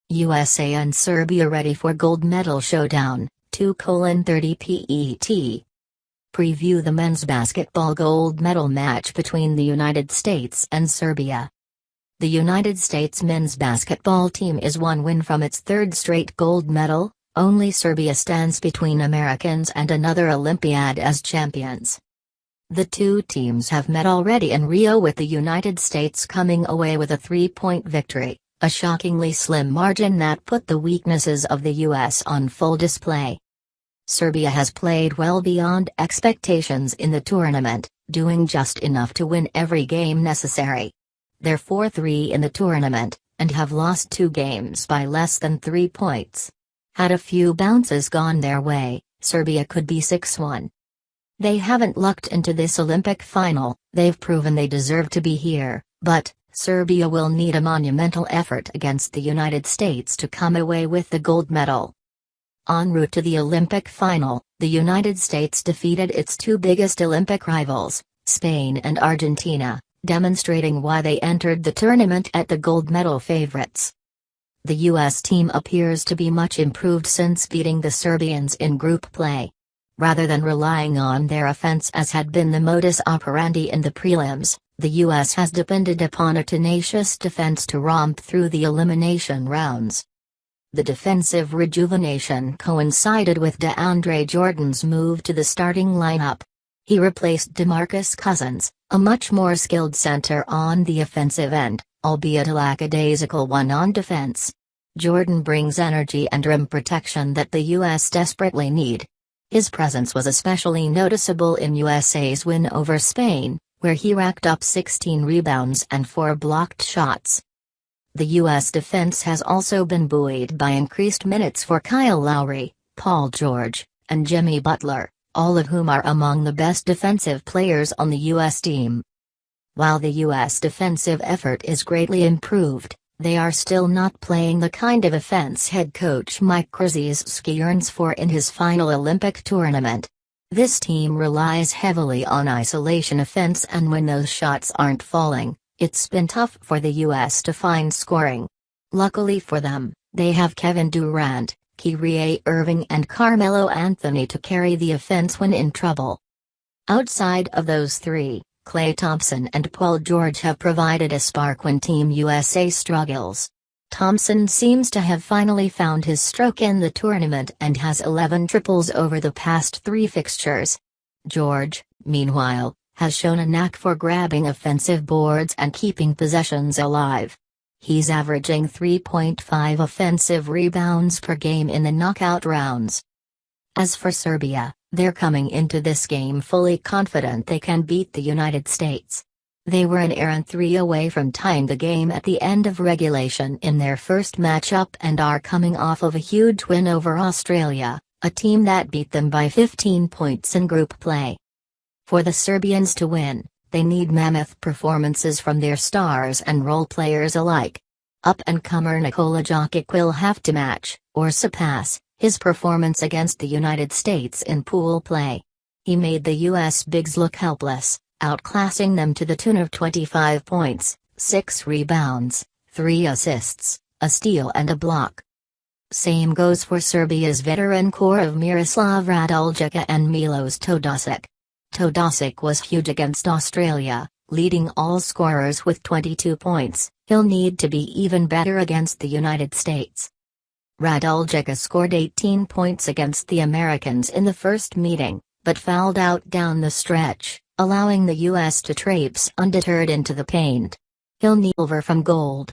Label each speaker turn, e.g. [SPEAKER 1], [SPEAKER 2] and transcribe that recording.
[SPEAKER 1] USA and Serbia ready for gold medal showdown, 2:30 PET. Preview the men's basketball gold medal match between the United States and Serbia. The United States men's basketball team is one win from its third straight gold medal. Only Serbia stands between Americans and another Olympiad as champions. The two teams have met already in Rio, with the United States coming away with a 3-point victory, a shockingly slim margin that put the weaknesses of the U.S. on full display. Serbia has played well beyond expectations in the tournament, doing just enough to win every game necessary. They're 4-3 in the tournament, and have lost 2 games by less than 3 points. Had a few bounces gone their way, Serbia could be 6-1. They haven't lucked into this Olympic final. They've proven they deserve to be here, but Serbia will need a monumental effort against the United States to come away with the gold medal. En route to the Olympic final, the United States defeated its 2 biggest Olympic rivals, Spain and Argentina, demonstrating why they entered the tournament at the gold medal favorites. The U.S. team appears to be much improved since beating the Serbians in group play. Rather than relying on their offense as had been the modus operandi in the prelims, the U.S. has depended upon a tenacious defense to romp through the elimination rounds. The defensive rejuvenation coincided with DeAndre Jordan's move to the starting lineup. He replaced DeMarcus Cousins, a much more skilled center on the offensive end, albeit a lackadaisical one on defense. Jordan brings energy and rim protection that the U.S. desperately need. His presence was especially noticeable in USA's win over Spain, where he racked up 16 rebounds and 4 blocked shots. The U.S. defense has also been buoyed by increased minutes for Kyle Lowry, Paul George, and Jimmy Butler, all of whom are among the best defensive players on the U.S. team. While the U.S. defensive effort is greatly improved, they are still not playing the kind of offense head coach Mike Krzyzewski yearns for in his final Olympic tournament. This team relies heavily on isolation offense, and when those shots aren't falling, it's been tough for the U.S. to find scoring. Luckily for them, they have Kevin Durant, Kyrie Irving and Carmelo Anthony to carry the offense when in trouble. Outside of those 3, Klay Thompson and Paul George have provided a spark when Team USA struggles. Thompson seems to have finally found his stroke in the tournament and has 11 triples over the past 3 fixtures. George, meanwhile, has shown a knack for grabbing offensive boards and keeping possessions alive. He's averaging 3.5 offensive rebounds per game in the knockout rounds. As for Serbia, they're coming into this game fully confident they can beat the United States. They were an errant 3 away from tying the game at the end of regulation in their first matchup and are coming off of a huge win over Australia, a team that beat them by 15 points in group play. For the Serbians to win, they need mammoth performances from their stars and role players alike. Up-and-comer Nikola Jokic will have to match, or surpass, his performance against the United States in pool play. He made the U.S. bigs look helpless, outclassing them to the tune of 25 points, 6 rebounds, 3 assists, a steal and a block. Same goes for Serbia's veteran core of Miroslav Raduljic and Milos Teodosic. Teodosic was huge against Australia, leading all scorers with 22 points. He'll need to be even better against the United States. Raduljic scored 18 points against the Americans in the first meeting, but fouled out down the stretch, allowing the U.S. to traipse undeterred into the paint. He'll need silver from gold.